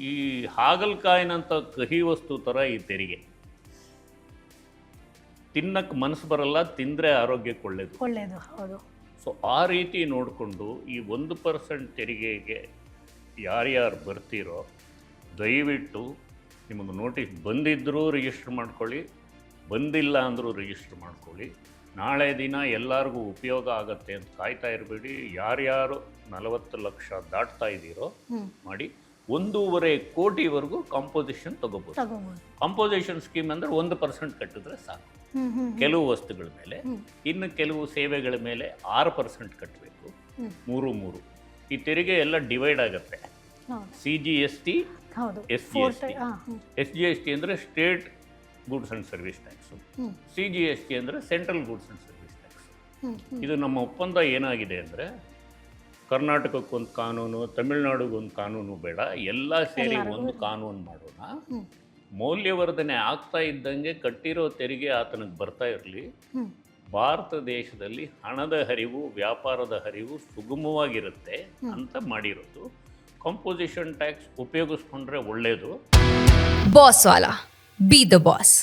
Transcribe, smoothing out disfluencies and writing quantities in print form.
ಈ ಹಾಗಲಕಾಯಿನಂಥ ಕಹಿ ವಸ್ತು ಥರ ಈ ತೆರಿಗೆ. ತಿನ್ನಕ್ಕೆ ಮನಸ್ಸು ಬರಲ್ಲ, ತಿಂದರೆ ಆರೋಗ್ಯಕ್ಕೆ ಒಳ್ಳೆಯದು. ಹೌದು. ಸೊ ಆ ರೀತಿ ನೋಡಿಕೊಂಡು ಈ 1% ತೆರಿಗೆಗೆ ಯಾರ್ಯಾರು ಬರ್ತೀರೋ ದಯವಿಟ್ಟು ನಿಮಗೆ ನೋಟಿಸ್ ಬಂದಿದ್ದರೂ ರಿಜಿಸ್ಟರ್ ಮಾಡ್ಕೊಳ್ಳಿ, ಬಂದಿಲ್ಲ ಅಂದರೂ ರಿಜಿಸ್ಟರ್ ಮಾಡ್ಕೊಳ್ಳಿ. ನಾಳೆ ದಿನ ಎಲ್ಲರಿಗೂ ಉಪಯೋಗ ಆಗತ್ತೆ ಅಂತ ಕಾಯ್ತಾ ಇರಬೇಡಿ. ಯಾರ್ಯಾರು 40 ಲಕ್ಷ ದಾಟ್ತಾ ಇದ್ದೀರೋ ಮಾಡಿ. 1.5 ಕೋಟಿವರೆಗೂ ಕಾಂಪೋಸಿಷನ್ ತಗೋಬೋದು. ಕಾಂಪೋಸಿಷನ್ ಸ್ಕೀಮ್ ಅಂದರೆ 1% ಕಟ್ಟಿದ್ರೆ ಸಾಕು ಕೆಲವು ವಸ್ತುಗಳ ಮೇಲೆ. ಇನ್ನು ಕೆಲವು ಸೇವೆಗಳ ಮೇಲೆ 6% ಕಟ್ಟಬೇಕು. 3 ಈ ತೆರಿಗೆ ಎಲ್ಲ ಡಿವೈಡ್ ಆಗುತ್ತೆ. CGST, SGST. SGST ಅಂದರೆ state goods and service tax. CGST ಅಂದರೆ central goods and service tax. ಇದು ನಮ್ಮ ಒಪ್ಪಂದ ಏನಾಗಿದೆ ಅಂದರೆ ಕರ್ನಾಟಕಕ್ಕೊಂದು ಕಾನೂನು, ತಮಿಳುನಾಡಿಗೊಂದು ಕಾನೂನು ಬೇಡ, ಎಲ್ಲ ಸೇರಿ ಒಂದು ಕಾನೂನು ಮಾಡೋಣ. ಮೌಲ್ಯವರ್ಧನೆ ಆಗ್ತಾ ಇದ್ದಂಗೆ ಕಟ್ಟಿರೋ ತೆರಿಗೆ ಆತನಿಗೆ ಬರ್ತಾ ಇರಲಿ. ಭಾರತ ದೇಶದಲ್ಲಿ ಹಣದ ಹರಿವು, ವ್ಯಾಪಾರದ ಹರಿವು ಸುಗಮವಾಗಿರುತ್ತೆ ಅಂತ ಮಾಡಿರೋದು. ಕಂಪೋಸಿಷನ್ ಟ್ಯಾಕ್ಸ್ ಉಪಯೋಗಿಸ್ಕೊಂಡ್ರೆ ಒಳ್ಳೆಯದು. Boss Vala, B the boss.